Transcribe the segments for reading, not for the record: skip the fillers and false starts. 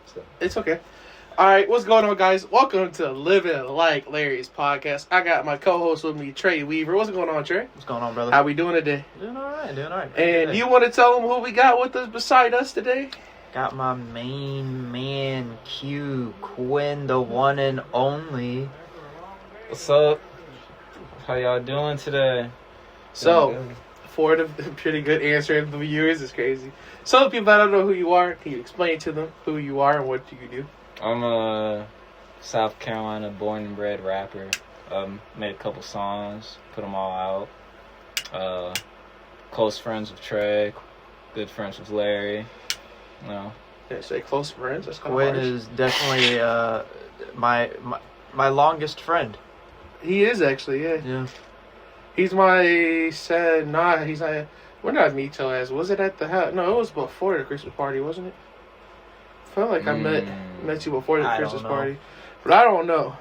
So. It's okay. All right, what's going on, guys? Welcome to Living Like Larry's podcast. I got my co-host with me, Trey Weaver. What's going on, Trey? What's going on, brother? How we doing today? Doing all right. And you want to tell them who we got with us beside us today? Got my main man, Q, Quinn, the one and only. What's up? How y'all doing today? So, for the pretty good answer of the viewers is crazy. So, the people that don't know who you are, can you explain to them who you are and what you do? I'm a South Carolina born and bred rapper. Made a couple songs, put them all out. Close friends with Trey, good friends with Larry. No. Yeah, say close friends. That's kind of Quinn harsh. is definitely my longest friend. He is actually, yeah. Yeah. He's my said nah. He's not. We're not meet till as. Was it at the house? No, it was before the Christmas party, wasn't it? I felt like I met you before the Christmas party, but I don't know.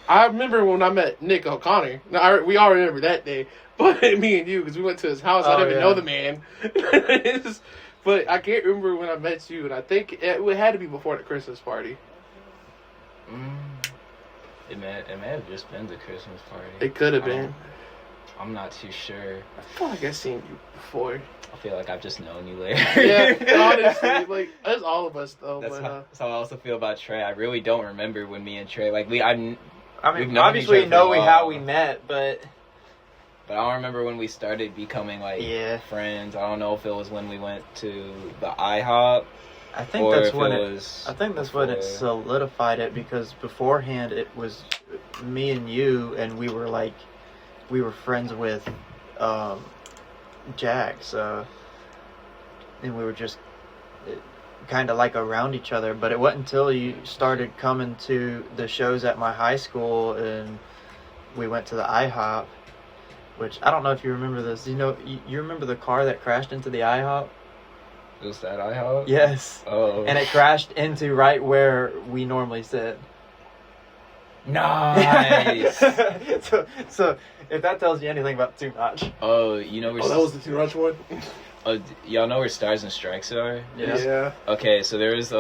I remember when I met Nick O'Connor. Now, we all remember that day, but me and you, because we went to his house. I didn't even know the man. But I can't remember when I met you, and I think it had to be before the Christmas party. It may have just been the Christmas party. It could have been. I'm not too sure. I feel like I've seen you before. I feel like I've just known you later. Yeah, honestly, like that's all of us though. That's but, how I also feel about Trey. I really don't remember when me and Trey we've I mean, known obviously each other for a how while. we met, but I don't remember when we started becoming friends. I don't know if it was when we went to the IHOP. I think or that's if when it was. I think that's when it solidified it, because beforehand it was me and you, and we were friends with Jack, so and we were just kind of like around each other. But it wasn't until you started coming to the shows at my high school and we went to the IHOP, which I don't know if you remember this. You remember the car that crashed into the IHOP? It was that IHOP? Yes. Oh. And it crashed into right where we normally sit. Nice. so if that tells you anything about Two Notch. Oh, you know where? that was the Two Notch one. Y'all know where Stars and Strikes are? Yeah. Okay, so there's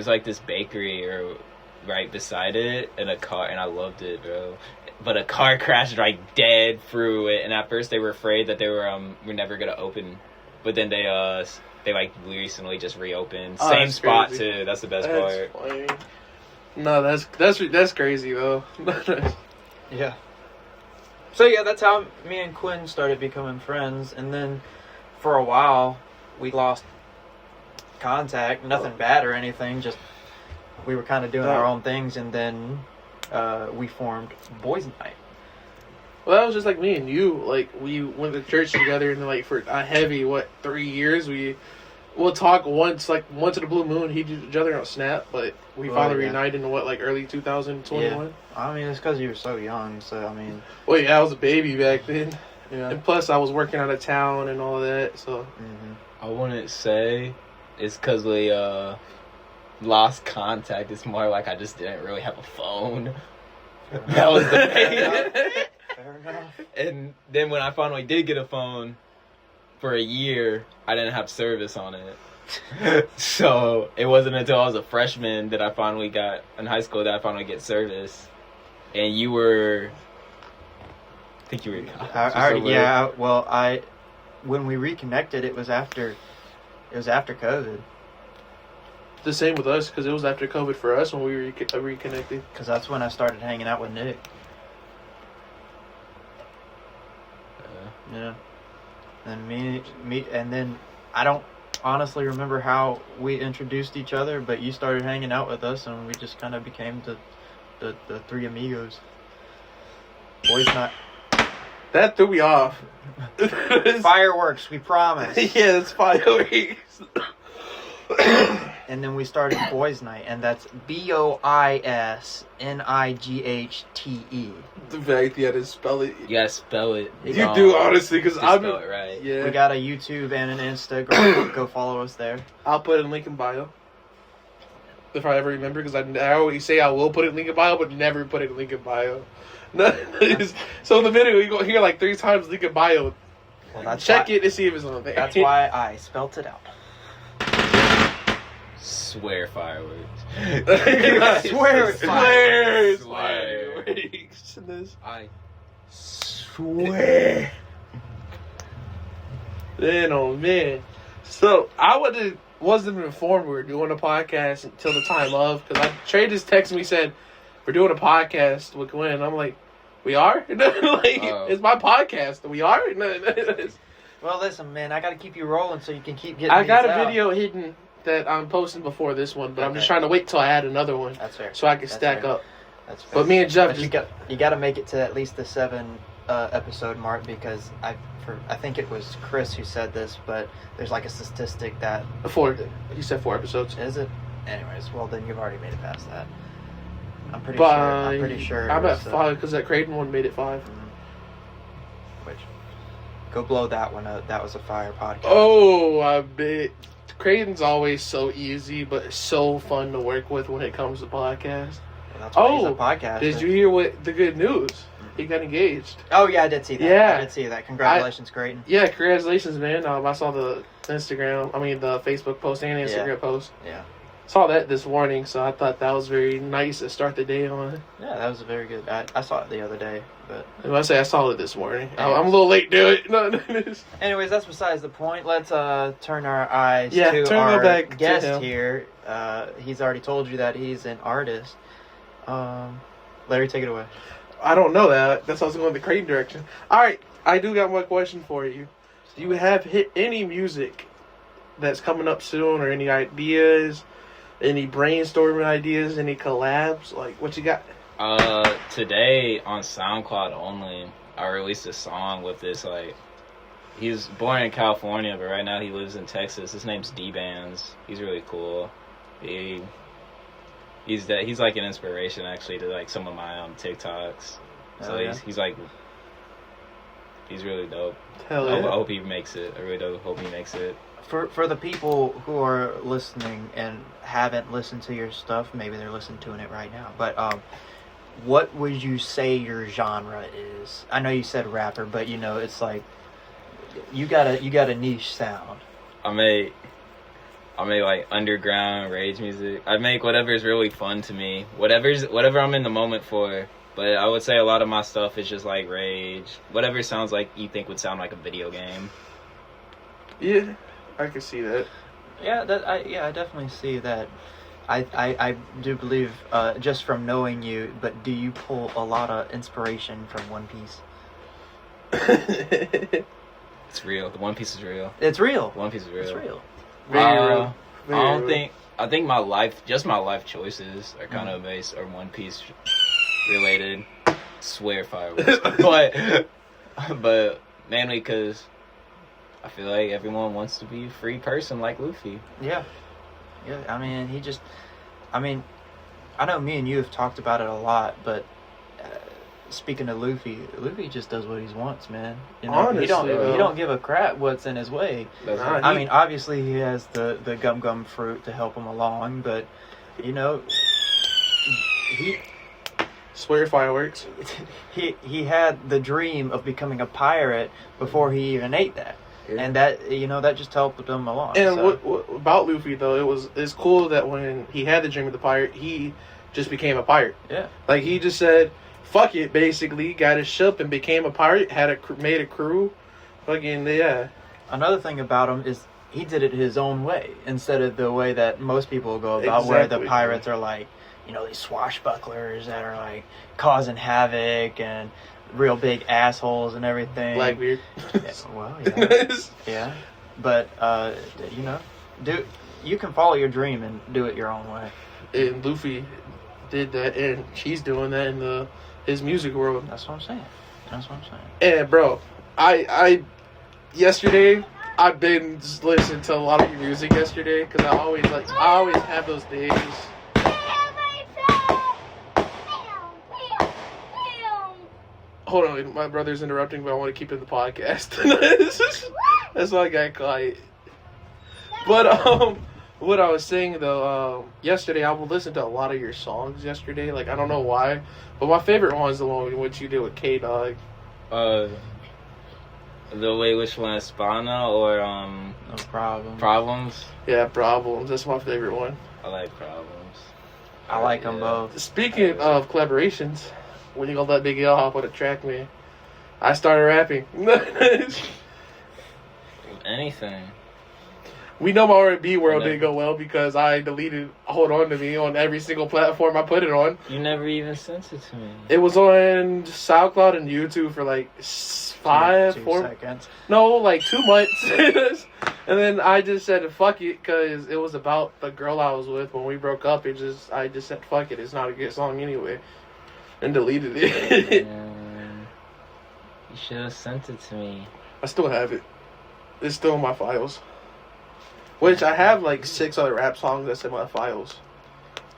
like this bakery right beside it, and a car, and I loved it, bro. But a car crashed right dead through it, and at first they were afraid that they were never gonna open, but then they like recently just reopened. Same spot crazy. too. That's the best part. Funny. No, that's crazy though. Yeah. So yeah, that's how me and Quinn started becoming friends, and then for a while we lost contact. Nothing bad or anything, just we were kind of doing our own things, and then we formed Boys Night. Well, that was just like me and you. Like we went to church together, and then like for a heavy 3 years we'll talk once in the blue moon, hit each other on Snap, but we finally reunited in early 2021. Yeah. I mean, it's because you were so young, so I mean. Well, yeah, I was a baby back then. Yeah. And plus, I was working out of town and all that, so. I wouldn't say it's because we lost contact. It's more like I just didn't really have a phone. That was the thing. Fair enough. And then when I finally did get a phone, for a year, I didn't have service on it. So it wasn't until I was a freshman that I finally got in high school that I finally get service. And you were, I think you were in college. When we reconnected, it was after COVID. The same with us, because it was after COVID for us when we reconnected. Because that's when I started hanging out with Nick. Yeah. And and then I don't honestly remember how we introduced each other, but you started hanging out with us, and we just kind of became the three amigos. Boys Night. That threw me off. Fireworks, we promise. Yeah, it's fireworks. And then we started Boys Night, and that's BOISNIGHTE. The fact you had to spell it. You gotta spell it. You do, honestly, because I'm spell it right. We Yeah. got a YouTube and an Instagram. Go follow us there. I'll put it in link in bio. If I ever remember, because I always say I will put it in link in bio, but never put it in link in bio. So in the video, you go hear like 3 times link in bio. Well, Check it to see if it's on there. That's why I spelt it out. Swear fireworks. Swear Swear fireworks. I Swear. Man, oh man. So I wasn't informed we were doing a podcast until the time of, because Trey just texted me, said we're doing a podcast with Glenn. I'm like, we are? It's my podcast. We are? Well, listen, man, I got to keep you rolling so you can keep getting. I got a these out. video hidden that I'm posting before this one, but I'm just Okay. trying to wait till I add another one. That's fair. So I can That's stack fair. up. That's fair. But me and Jeff But just you got to make it to at least the 7 episode mark, because I think it was Chris who said this, but there's like a statistic that 4. He said 4 episodes. is it. Anyways, well then you've already made it past that. I'm pretty sure. I'm it at was, 5 because that Creighton one made it 5. Which, go blow that one up. That was a fire podcast. Oh, I bet. Creighton's always so easy, but it's so fun to work with when it comes to podcasts. Well, that's why he's a podcaster. Did you hear what the good news? He got engaged. Oh yeah, I did see that. Yeah. I did see that. Congratulations, Creighton. Yeah, congratulations, man. I saw the Facebook post and Instagram post. Yeah. Saw that this morning, so I thought that was very nice to start the day on. Yeah, that was a very good. I saw it the other day, but When I say I saw it this morning, I'm a little late to it. No. anyways, that's besides the point. Let's turn our eyes Yeah, to turn our back to guest him. here. He's already told you that he's an artist. Larry, take it away. I don't know that. That's why I was going the Creighton direction. All right, I do got one question for you. Do you have hit any music that's coming up soon, or any ideas, any brainstorming ideas, any collabs? Like, what you got? Today on SoundCloud only, I released a song with this, like, he's born in California, but right now he lives in Texas. His name's D-Bands. He's really cool. He's like an inspiration, actually, to, like, some of my TikToks. So Oh, yeah? he's really dope. Hell I yeah. hope he makes it. I really do hope he makes it. For the people who are listening and haven't listened to your stuff, maybe they're listening to it right now. But what would you say your genre is? I know you said rapper, but it's like you got a niche sound. I make like underground rage music. I make whatever's really fun to me. Whatever I'm in the moment for. But I would say a lot of my stuff is just like rage. Whatever sounds like you think would sound like a video game. Yeah, I can see that. Yeah, I definitely see that. I do believe just from knowing you, but do you pull a lot of inspiration from One Piece? It's real. The One Piece is real. It's real. One Piece is real. It's real. Very real. Very real. I think my life choices are kind of based or One Piece related. Swear fireworks, but mainly because I feel like everyone wants to be a free person like Luffy. Yeah. I mean, I know me and you have talked about it a lot, but speaking of Luffy just does what he wants, man. Honestly, he don't give a crap what's in his way. That's Nah, right. I mean, obviously he has the gum fruit to help him along, but he Swear fireworks. he had the dream of becoming a pirate before he even ate that. Yeah. And that just helped him along. And so. what about Luffy though? It's cool that when he had the dream of the pirate, he just became a pirate. Yeah. Like he just said, "Fuck it," basically, got his ship and became a pirate. Made a crew. Fucking yeah. Another thing about him is he did it his own way instead of the way that most people go about, where the Exactly. pirates are like, these swashbucklers that are like causing havoc and real big assholes and everything. Blackbeard. Yeah, well, yeah. Yeah. But you can follow your dream and do it your own way. And Luffy did that, and he's doing that in his music world. That's what I'm saying. And bro, I yesterday I've been just listening to a lot of your music yesterday because I always have those days. Hold on, my brother's interrupting, but I want to keep in the podcast. That's why I got quiet. But what I was saying though, yesterday I would listen to a lot of your songs yesterday. Like I don't know why, but my favorite one is the one which you did with K Dog. The way which one, Spana or No problem. Problems? Yeah, Problems. That's my favorite one. I like Problems. I like them both. Speaking of collaborations, when you gonna let Big L hop on a track, man? I started rapping. Anything. We know my R&B world didn't go well because I deleted Hold On To Me on every single platform I put it on. You never even sent it to me. It was on SoundCloud and YouTube for like 4 seconds. No, like 2 months. And then I just said fuck it because it was about the girl I was with when we broke up. I just said fuck it. It's not a good song anyway, and deleted it. You should have sent it to me. I still have it. It's still in my files. Which I have like 6 other rap songs that's in my files.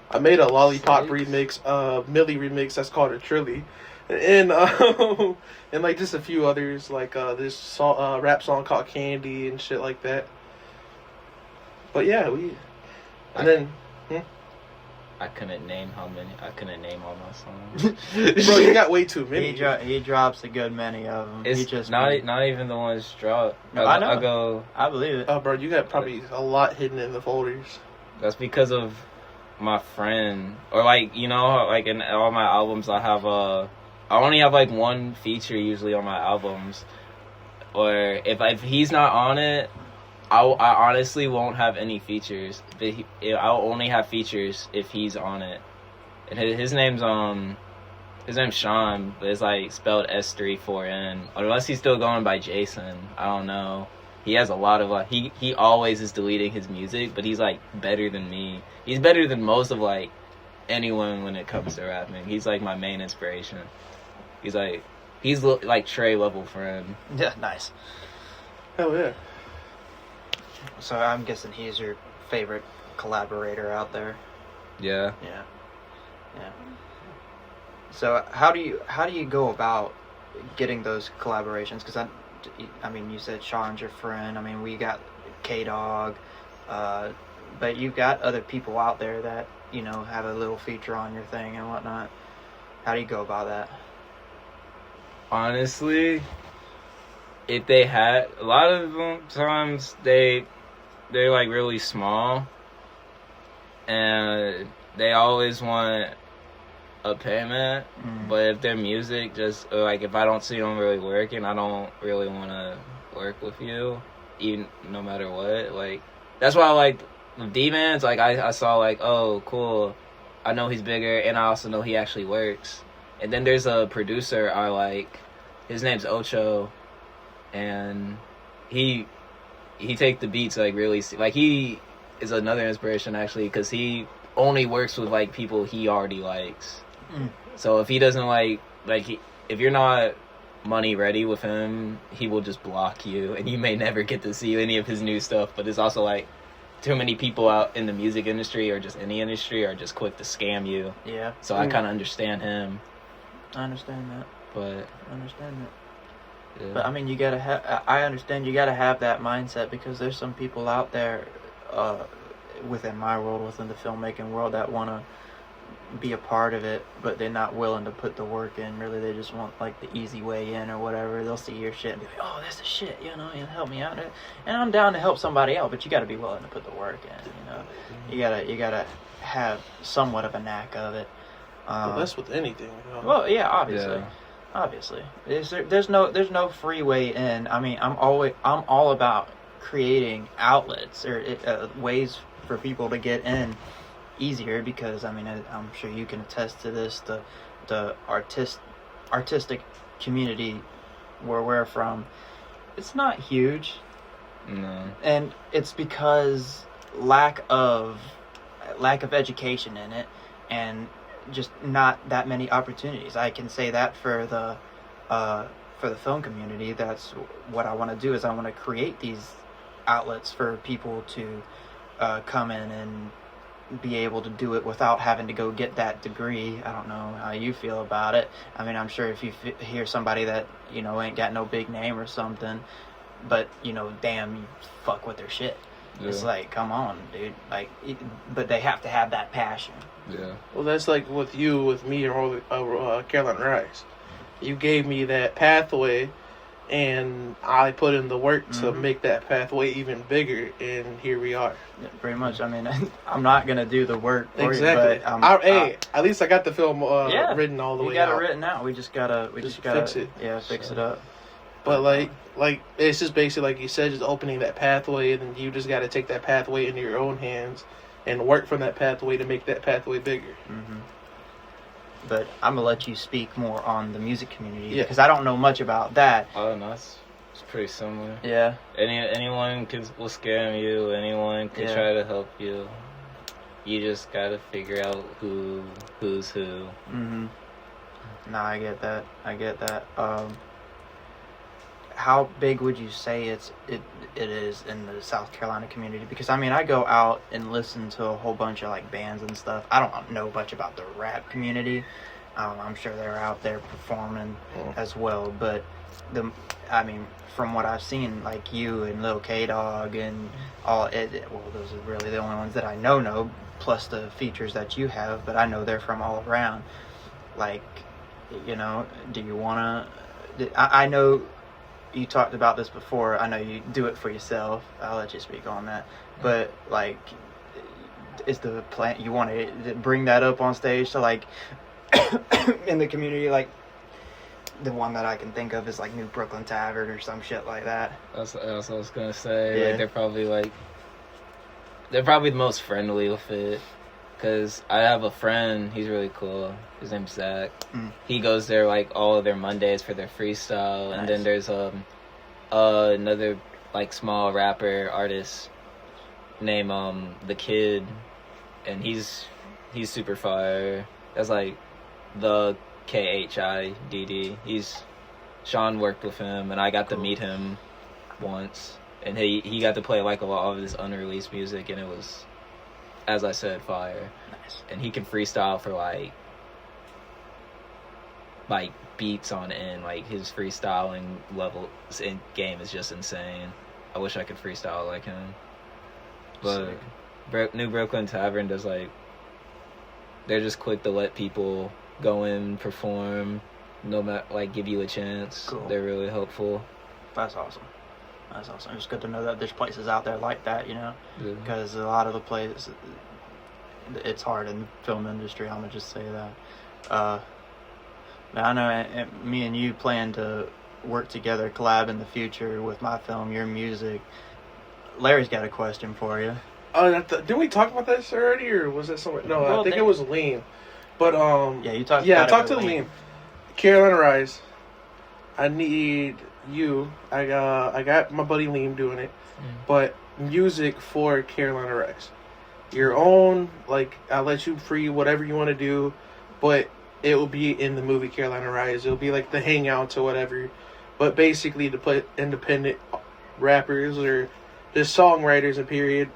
I made a Lollipop remix, Millie remix that's called a Trilly. And and like just a few others like this song, rap song called Candy and shit like that. But yeah, I couldn't name how many. I couldn't name all my songs. Bro, you got way too many. He drops a good many of them. It's just not even the ones dropped. No, I know. I believe it. Oh, bro, you got probably a lot hidden in the folders. That's because of my friend, or like like in all my albums, I have I only have like 1 feature usually on my albums, or if he's not on it, I honestly won't have any features. But I'll only have features if he's on it. And his name's Sean, but it's like spelled S34N. Unless he's still going by Jason, I don't know. He has a lot of he always is deleting his music, but he's like better than me. He's better than most of like anyone when it comes to rapping. He's like my main inspiration. He's like Trey level friend. Yeah, nice. Hell yeah. So I'm guessing he's your favorite collaborator out there. Yeah. Yeah. Yeah. So how do you go about getting those collaborations? Because I mean, you said Sean's your friend. I mean, we got K-Dog, but you've got other people out there that have a little feature on your thing and whatnot. How do you go about that? Honestly, if they had a lot of them, times they're like really small, and they always want a payment. But if their music just like if I don't see them really working, I don't really want to work with you, even no matter what. Like that's why I like with D-Man's. Like I saw like, oh cool, I know he's bigger, and I also know he actually works. And then there's a producer I like. His name's Ocho, and he take the beats like really like he is another inspiration actually because he only works with like people he already likes. So if he doesn't if you're not money ready with him, he will just block you, and you may never get to see any of his new stuff. But it's also like too many people out in the music industry or just any industry are just quick to scam you. Yeah. So I kind of understand him. I understand that. But I understand that. Yeah. But I mean, you gotta have. I understand you gotta have that mindset because there's some people out there, within my world, within the filmmaking world, that wanna be a part of it, but they're not willing to put the work in. Really, they just want like the easy way in or whatever. They'll see your shit and be like, "Oh, this is shit," you help me out. And I'm down to help somebody else, but you got to be willing to put the work in. You gotta have somewhat of a knack of it. Well, that's with anything. Well, yeah, obviously. There's no free way in. I mean, I'm all about creating outlets or ways for people to get in easier because I mean I'm sure you can attest to this. The artistic community where we're from, it's not huge. No. And it's because lack of education in it and just not that many opportunities. I can say that for the film community. That's what I want to do. Is I want to create these outlets for people to come in and be able to do it without having to go get that degree. I don't know how you feel about it. I mean, I'm sure if you hear somebody that ain't got no big name or something, but damn, you fuck with their shit. Yeah. It's like, come on, dude. Like, but they have to have that passion. Yeah. Well, that's like with you, with me, and Carolina Rice. You gave me that pathway, and I put in the work to make that pathway even bigger, and here we are. Yeah, pretty much. I mean, I'm not gonna do the work for Exactly. you, but at least I got the film yeah, written all the way you got out. it written out. We just gotta fix it. Yeah, fix it up. But like it's just basically like you said, just opening that pathway, and then you just got to take that pathway into your own hands and work from that pathway to make that pathway bigger. Mm-hmm. But I'm gonna let you speak more on the music community Yeah. because I don't know much about that. Oh, no, it's pretty similar. Yeah. Anyone will scam you. Anyone can Yeah. try to help you. You just gotta figure out who's who. Mm-hmm. No, I get that. How big would you say it is in the South Carolina community? Because I mean, I go out and listen to a whole bunch of like bands and stuff. I don't know much about the rap community. I'm sure they're out there performing as well. But from what I've seen, like you and Lil K Dog and those are really the only ones that I know. Plus the features that you have, but I know they're from all around. Like, do you wanna? I know. You talked about this before. I know you do it for yourself. I'll let you speak on that. But like, is the plan you want to bring that up on stage to like in the community? Like the one that I can think of is like New Brooklyn Tavern or some shit like that. That's what I was gonna say. Yeah. Like, they're probably the most friendly with it. Cause I have a friend. He's really cool. His name's Zach. He goes there like all of their Mondays for their freestyle, Nice. and then there's another like small rapper artist named The Kid, and he's super fire. That's like the KHIDD. Sean worked with him, and I got to meet him once, and he got to play like a lot of his unreleased music, and it was, as I said, fire. Nice. And he can freestyle for like beats on end. Like his freestyling levels in game is just insane. I wish I could freestyle like him. But New Brooklyn Tavern does like, they're just quick to let people go in, perform, no matter, like, give you a chance. Cool. They're really helpful. That's awesome. It's good to know that there's places out there like that, because a lot of the places, it's hard in the film industry. I'm gonna just say that. I know me and you plan to work together, collab in the future with my film, your music. Larry's got a question for you. Didn't we talk about this already, or was that somewhere? No, Well, I think it was Liam. But yeah, you talked. Yeah, about talk it to with Liam. Carolina Rise. I need you. I got my buddy Liam doing it, but music for Carolina Rise. Your own, like, I'll let you free whatever you want to do, but it will be in the movie Carolina Rise. It'll be like the hangouts or whatever, but basically to put independent rappers or just songwriters and period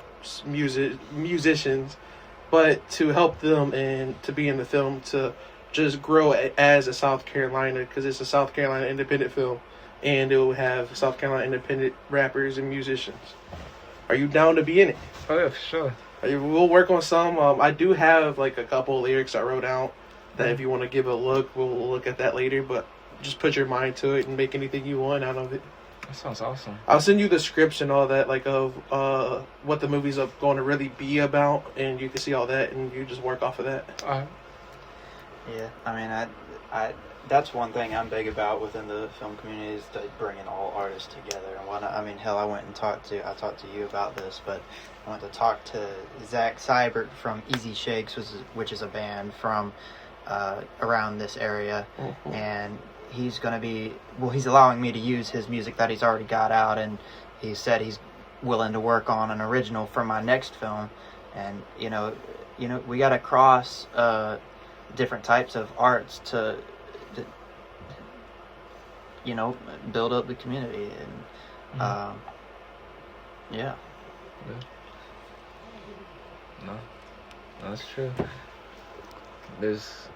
musicians, but to help them and to be in the film to just grow as a South Carolina, because it's a South Carolina independent film, and it will have South Carolina independent rappers and musicians. Are you down to be in it? Oh yeah, for sure. We'll work on some. I do have like a couple of lyrics I wrote out that if you want to give it a look, we'll look at that later. But just put your mind to it and make anything you want out of it. That sounds awesome. I'll send you the scripts and all that, like of what the movie's going to really be about, and you can see all that, and you just work off of that. Alright. Yeah, I mean, I that's one thing I'm big about within the film community is bringing all artists together and whatnot. I mean, hell, I talked to you about this, but I went to talk to Zach Seibert from Easy Shakes, which is a band from around this area, and he's allowing me to use his music that he's already got out, and he said he's willing to work on an original for my next film, and we got to cross different types of arts to build up the community, and yeah. No, that's true. There's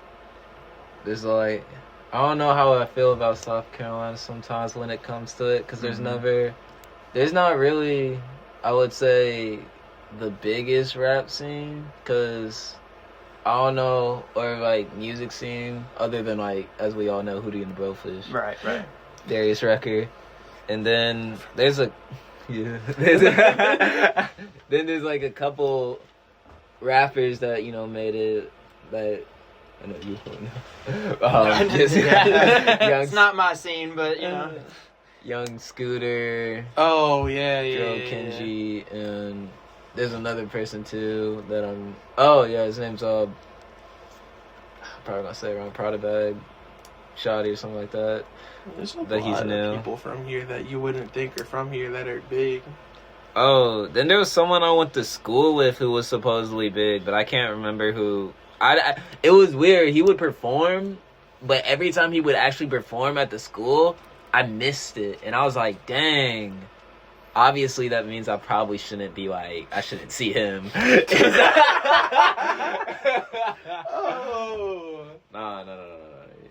like, I don't know how I feel about South Carolina sometimes when it comes to it, because there's not really, I would say, the biggest rap scene, because I don't know, or like music scene, other than like, as we all know, Hootie and the Blowfish. Right. Darius Rucker. And then there's a then there's like a couple rappers that made it that I know you don't know. It's not my scene, but Young Scooter. Oh yeah, Drill Kenji, and there's another person too that his name's probably gonna say it wrong, Prada Bag, Shoddy or something like that. There's a lot of people from here that you wouldn't think are from here that are big. Oh, then there was someone I went to school with who was supposedly big, but I can't remember who. It was weird. He would perform, but every time he would actually perform at the school, I missed it. And I was like, dang. Obviously, that means I probably shouldn't be I shouldn't see him. Oh. No.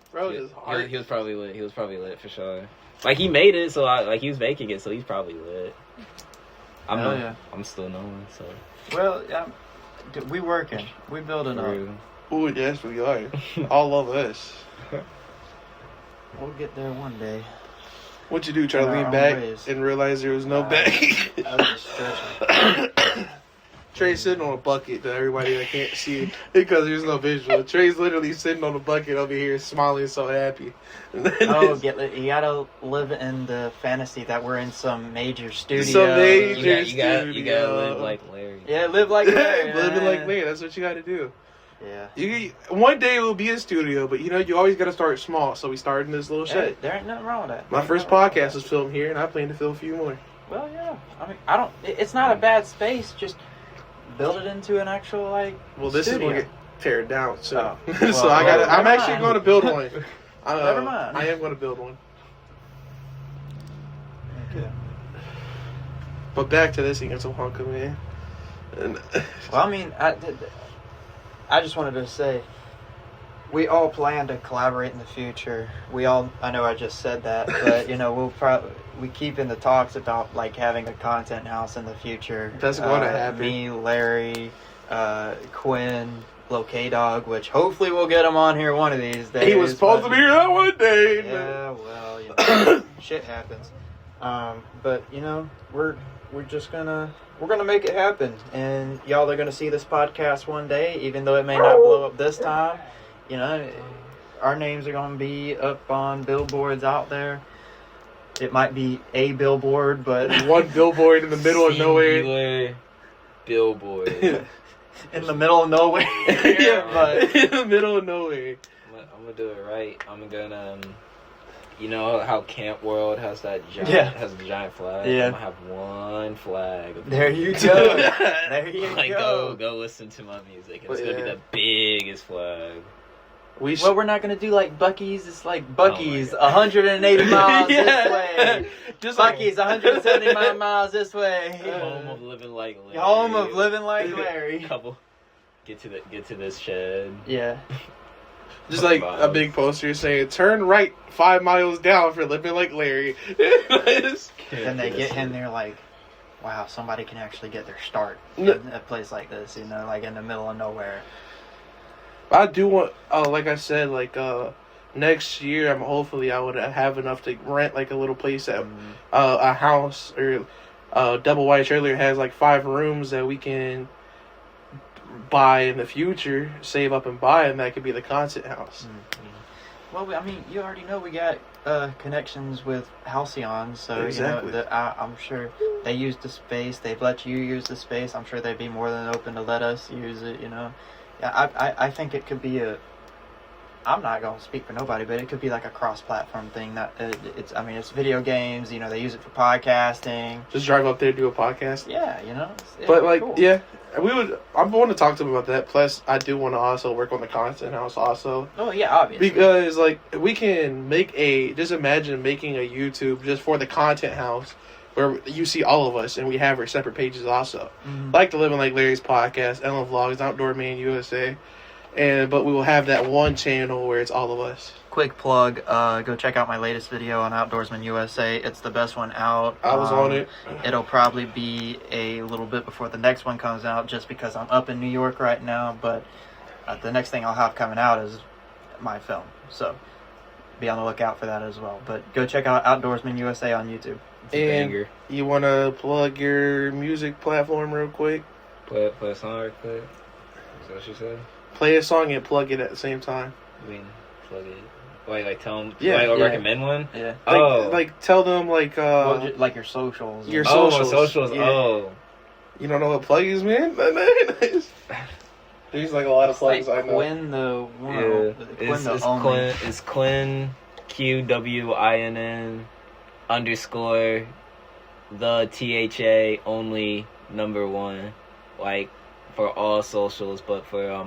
Bro, just hard. He was probably lit. He was probably lit for sure. Like, he made it, so he was making it, so he's probably lit. I'm still known, so. Well, yeah, we working. We building up. Oh, yes, we are. All of us. We'll get there one day. What'd you do? Try to lean back and realize there was no back? I was just stretching. Trey's sitting on a bucket to everybody that can't see because there's no visual. Trey's literally sitting on a bucket over here smiling so happy. You gotta live in the fantasy that we're in some major studio. You gotta live like Larry. Yeah, live like Larry. Living like Larry, that's what you gotta do. Yeah. One day it will be a studio, but you always gotta start small, so we started in this little shed. There ain't nothing wrong with that. My first podcast was filmed here, and I plan to film a few more. Well, yeah. I mean, it's not a bad space, just build it into an actual, Well, this studio. is going to get teared down, so. Well, so I'm actually going to build one. Never mind. I am going to build one. Okay. But back to this against Oaxaca, man. And, well, I mean, I just wanted to say, we all plan to collaborate in the future. I know I just said that, but, we keep in the talks about, having a content house in the future. That's going to happen. Me, Larry, Quinn, Low K-Dog, which hopefully we'll get him on here one of these days. He was supposed to be here that one day. Yeah, well, shit happens. But, we're just we're gonna make it happen. And y'all are gonna see this podcast one day, even though it may not blow up this time. Our names are gonna be up on billboards out there. It might be a billboard, but one billboard in the middle of nowhere. Billboard. In the middle of nowhere. Yeah, but in the middle of nowhere. I'm gonna do it right. I'm gonna, how Camp World has that giant, has a giant flag. Yeah. I'm gonna have one flag. There you go. There you go. Go listen to my music. It's gonna be the biggest flag. Well, we're not going to do like Buc-ee's. It's like Buc-ee's 180 miles this way. Just Buc-ee's 179 miles this way. Home of living like Larry. Home of living like Larry. Get to this shed. Yeah. Just like a big poster saying, turn right 5 miles down for living like Larry. Then they get in there like, wow, somebody can actually get their start in a place like this, like in the middle of nowhere. I do want, like I said, next year, hopefully I would have enough to rent like a little place at a house or Double White Trailer has 5 rooms that we can buy in the future, save up and buy, and that could be the content house. Mm-hmm. Well, I mean, you already know we got connections with Halcyon, so exactly. I'm sure they use the space. They've let you use the space. I'm sure they'd be more than open to let us use it. Yeah, I think it could be I'm not going to speak for nobody, but it could be like a cross-platform thing. That it's video games. They use it for podcasting. Just drive up there and do a podcast. Yeah, But cool. yeah, I'm going to talk to them about that. Plus, I do want to also work on the content house also. Oh yeah, obviously. Because we can just imagine making a YouTube just for the content house, where you see all of us, and we have our separate pages also. Mm-hmm. Like the Living Like Larry's podcast, Ellen Vlogs, Outdoor Man USA. But we will have that one channel where it's all of us. Quick plug, go check out my latest video on Outdoorsman USA. It's the best one out. I was on it. It'll probably be a little bit before the next one comes out, just because I'm up in New York right now. But the next thing I'll have coming out is my film. So be on the lookout for that as well. But go check out Outdoorsman USA on YouTube. And you want to plug your music platform real quick? Play a song real quick. Is that what you said? Play a song and plug it at the same time. I mean, plug it. Like tell them. Yeah, like, yeah. recommend one. Yeah. Like tell them like like your socials. Your Oh, socials. socials. Yeah. Oh. You don't know what plug is, man? There's like a lot of plugs I know. Quinn the It's Quinn QWINN _ the THA only #1, like for all socials, but for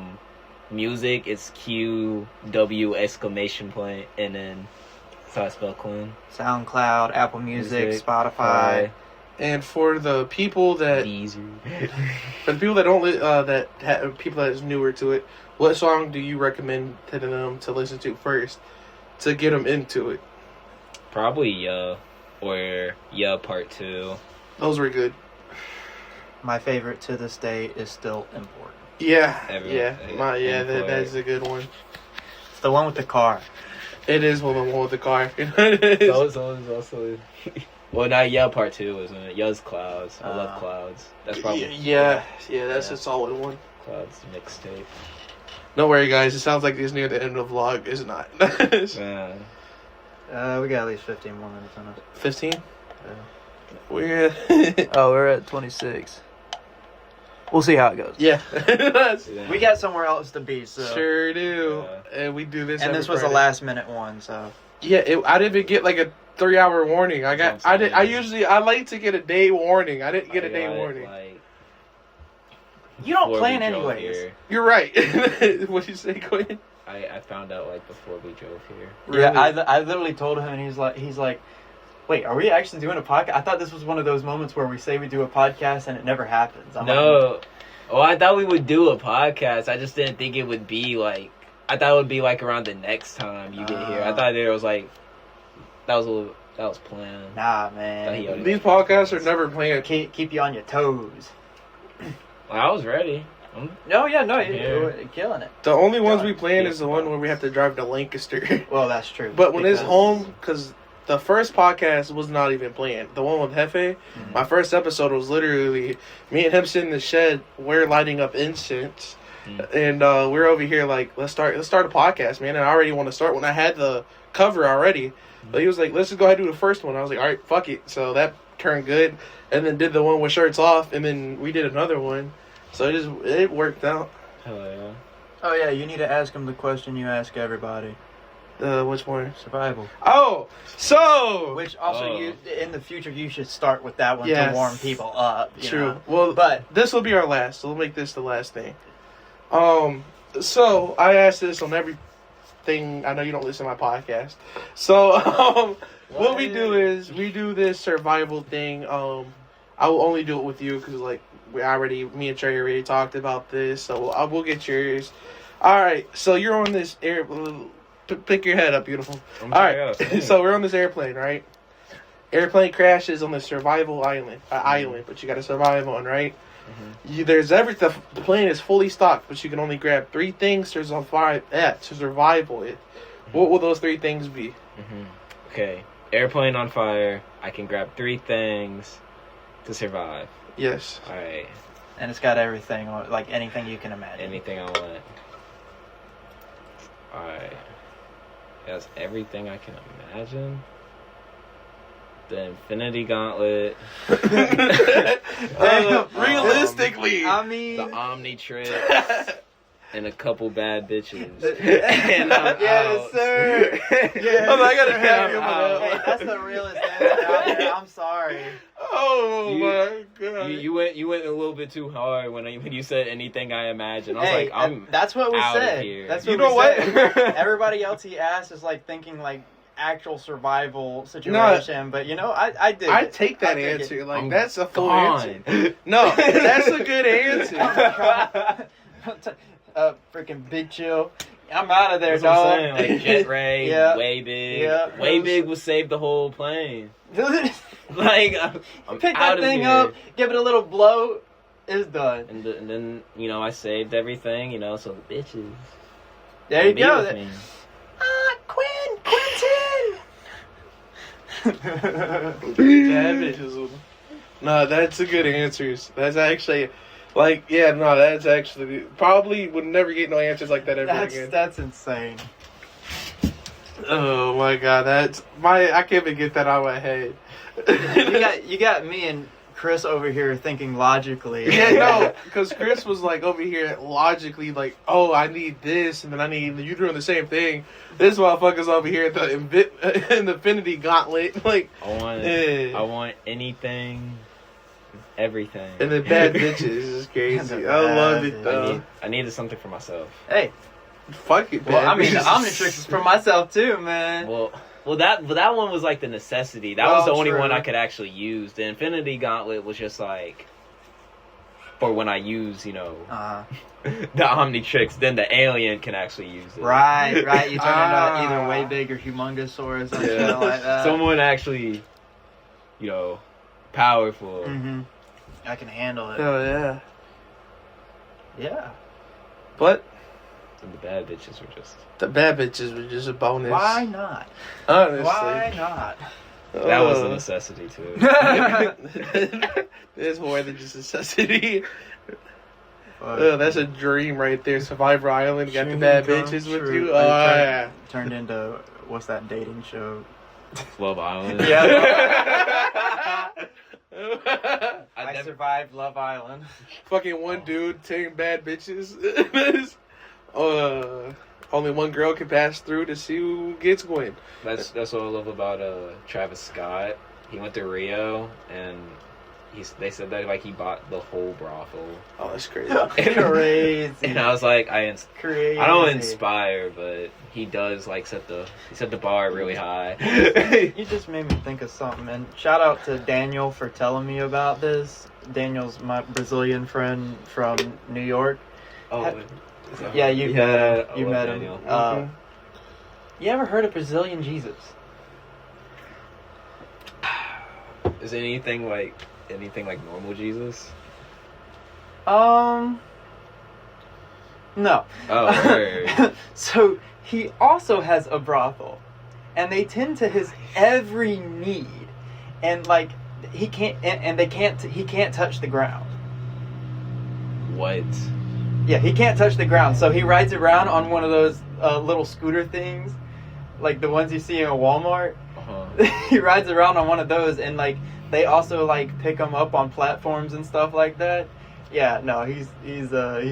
music it's QW exclamation point and then that's how I spell Quinn. SoundCloud, Apple Music, Spotify. And for the people that for the people that don't people that is newer to it, what song do you recommend to them to listen to first to get them into it? Probably or Part 2. Those were good. My favorite to this day is still Important. Yeah, Import. that's a good one. It's the one with the car. It is one with the car. So also. Well, not Part 2, isn't it? Ya's Clouds. I love Clouds. That's probably that's a solid one. Clouds mixtape. Don't worry, guys. It sounds like it's near the end of the vlog. It's not. We got at least 15 more minutes on us. 15? We're at 26. We'll see how it goes. Yeah. We got somewhere else to be, so. Sure do. And we do this. And this was Friday. a last minute one, so. Yeah, I didn't even get like a 3-hour warning. I like to get a day warning. I didn't get a day warning. You don't plan anyways. You're right. What'd you say, Quinn? I found out like before we drove here. Really? Yeah, I literally told him, and he's like, wait, are we actually doing a podcast? I thought this was one of those moments where we say we do a podcast and it never happens. I thought we would do a podcast. I just didn't think it would be like. I thought it would be like around the next time you get here. I thought there was like that was planned. Nah, man. These podcasts are never planned. Keep you on your toes. I was ready. You're killing it. The only ones we plan is the one where we have to drive to Lancaster. Well, that's true. But when it's home, because the first podcast was not even planned. The one with Hefe, my first episode was literally me and him sitting in the shed. We're lighting up incense, and we're over here like let's start a podcast, man. And I already want to start when I had the cover already. But he was like, let's just go ahead and do the first one. I was like, all right, fuck it. So that turned good, and then did the one with shirts off, and then we did another one. So it worked out. Hell yeah. Oh yeah, you need to ask him the question you ask everybody. Which one? Survival. Oh, so which also you in the future you should start with that one Yes. to warm people up. True. Know? Well, but this will be our last. So we'll make this the last thing. So I asked this on everything. I know you don't listen to my podcast. So what we do is we do this survival thing. I will only do it with you because like me and Trey already talked about this. So I will get yours. All right. So you're on this air. Pick your head up, beautiful. All right. So we're on this airplane, right? Airplane crashes on the survival island, but you got to survive on, right? Mm-hmm. The plane is fully stocked, but you can only grab 3 things to survive it. What will those 3 things be? Mm-hmm. Okay, airplane on fire. I can grab 3 things to survive. Yes. All right. And it's got everything, like anything you can imagine. Anything I want. All right. That's everything I can imagine. The Infinity Gauntlet. Realistically, I mean, the Omnitrix. And a couple bad bitches. And I'm yes, out. sir. Yes, I gotta tap you Hey, that's the realest answer out there. I'm sorry. Oh my god! You went a little bit too hard when you said anything I imagine. I was like, that's what we out said. of here. That's what you know we what? said. Everybody else he asked is like thinking like actual survival situation, but you know, I did. I take that answer. Like that's a full answer. No, that's a good answer. Freaking Big Chill. I'm out of there, That's what dog. I'm saying. Like Jet Ray, Yeah. Way Big. Yeah. Way Big will save the whole plane. Like, I'm Pick out that of thing here. up, give it a little blow, it's done. And then, I saved everything, so the bitches. There you be go. with me. Quinn Bad bitches. No, that's a good answers. That's actually, that's actually probably would never get no answers like that ever again. That's insane. Oh my god, I can't even get that out of my head. you got me and Chris over here thinking logically. Yeah, no, because Chris was like over here logically like, oh, I need this, and then I need you doing the same thing. This motherfucker's over here at the Infinity Gauntlet, like. I want anything, everything. And the bad bitches is crazy. I love it though. I needed something for myself. Hey, fuck it, well, bad I mean, the bitches. Omnitrix is for myself too, man. Well, that one was like the necessity. That was the only true. one I could actually use. The Infinity Gauntlet was just like for when I use, the Omnitrix. Then the alien can actually use it. Right. You turn into either way big or humongous or something like that. Someone actually, powerful. Mm-hmm. I can handle it. Oh yeah. Yeah. But And the bad bitches were just. the bad bitches were just a bonus. Why not? Honestly. Why not? That was a necessity too. There's more than just necessity. But That's a dream right there. Survivor Island got the bad bitches with you. Oh yeah. Turned into what's that dating show? Love Island. Yeah. I never- survived Love Island. Fucking one dude, 10 bad bitches. Only one girl can pass through to see who gets Gwen. That's what I love about Travis Scott. He went to Rio and they said that he bought the whole brothel. Oh, that's crazy. Crazy. And I was like, Crazy. I don't inspire, but he does set the bar really high. You just made me think of something, and shout out to Daniel for telling me about this. Daniel's my Brazilian friend from New York. Yeah, you met him. Daniel. You ever heard of Brazilian Jesus? Is anything like normal Jesus? No. Oh, word. So he also has a brothel, and they tend to his every need, and he can't, and they can't. He can't touch the ground. What? Yeah, he can't touch the ground, so he rides around on one of those little scooter things, like the ones you see in a Walmart. Uh-huh. He rides around on one of those, and they also pick him up on platforms and stuff like that. Yeah, no, he's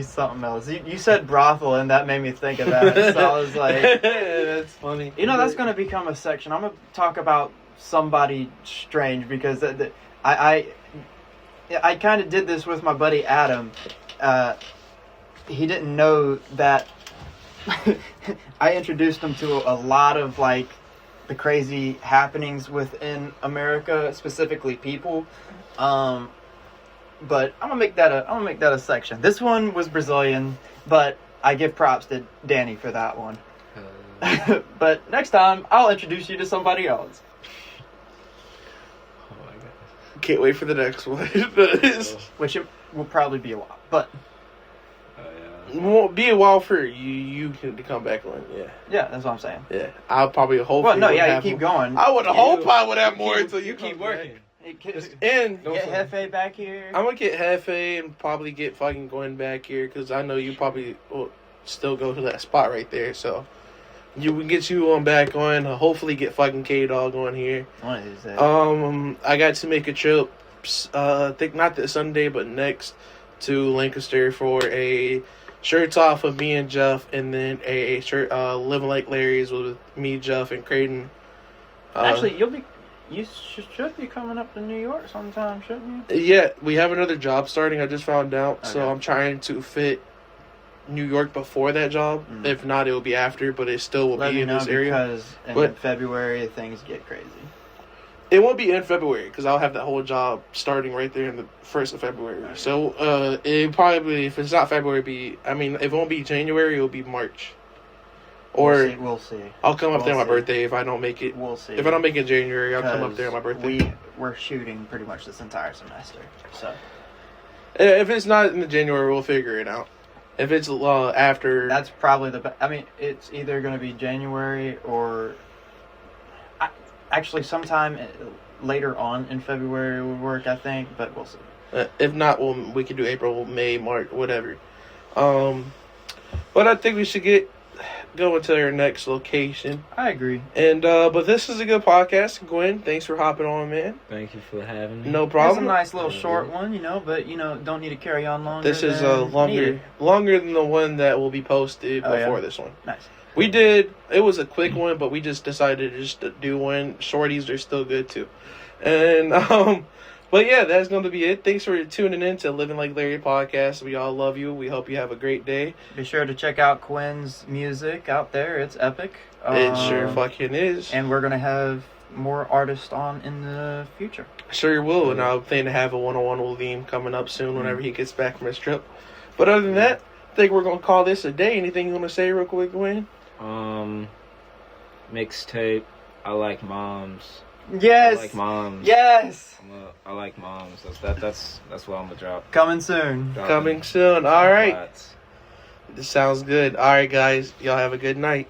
something else. You said brothel, and that made me think of that. So I was like, that's funny. that's going to become a section. I'm going to talk about somebody strange because I kind of did this with my buddy Adam. He didn't know that I introduced him to a lot of the crazy happenings within America, specifically people. But I'm gonna make that a section. This one was Brazilian, but I give props to Danny for that one. But next time I'll introduce you to somebody else. Oh my god. Can't wait for the next one. Which it will probably be a while, but It won't be a while for you can come back on. yeah, that's what I'm saying. Yeah. I'll probably hopefully. Well, no, would yeah, you have keep more. going. I would hope I would have more until you keep come working. back. Just And get Hefe back here. I'm gonna get Hefe and probably get fucking Gwen back here because I know you probably will still go to that spot right there. So you can get you on back on. Hopefully get fucking K-Dog on here. One of these days. I got to make a trip. I think not this Sunday, but next to Lancaster for a shirts off of me and Jeff, and then a shirt Living Like Larry's with me, Jeff, and Creighton. Actually, you should be coming up to New York sometime, shouldn't you? Yeah, we have another job starting. I just found out, Okay. so I'm trying to fit New York before that job. Mm. If not, it will be after, but it still will Let be me in know this area. because in But- February things get crazy. It won't be in February because I'll have that whole job starting right there in the 1st of February. Okay. So it probably, if it's not February, if it won't be January, it'll be March. Or we'll see. I'll come up there on my We'll see. birthday if I don't make it. We'll see. If I don't make it in January, I'll come up there on my birthday. We're shooting pretty much this entire semester, so If it's not in the January, we'll figure it out. If it's after, that's probably the. I mean, it's either going to be January or. actually sometime later on in February would work, I think, but we'll see. If not, we could do April, May, March, whatever. But I think we should get going to our next location. I agree. And but this is a good podcast. Gwen, thanks for hopping on, man. Thank you for having me. No It's problem. a nice little short one, but don't need to carry on longer. This is than longer than the one that will be posted before this one. Nice. It was a quick one, but we just decided to do one. Shorties are still good too. And but yeah, that's going to be it. Thanks for tuning in to Living Like Larry podcast. We all love you. We hope you have a great day. Be sure to check out Quinn's music out there. It's epic. It sure fucking is. And we're going to have more artists on in the future. Sure will. And I'm planning to have a one-on-one with Liam coming up soon whenever he gets back from his trip. But other than that, I think we're going to call this a day. Anything you want to say real quick, Gwen? Mixtape. I like moms. Yes. I like moms. Yes. I like moms. That's what I'm gonna drop. Coming soon. Coming soon. All right. This sounds good. All right, guys. Y'all have a good night.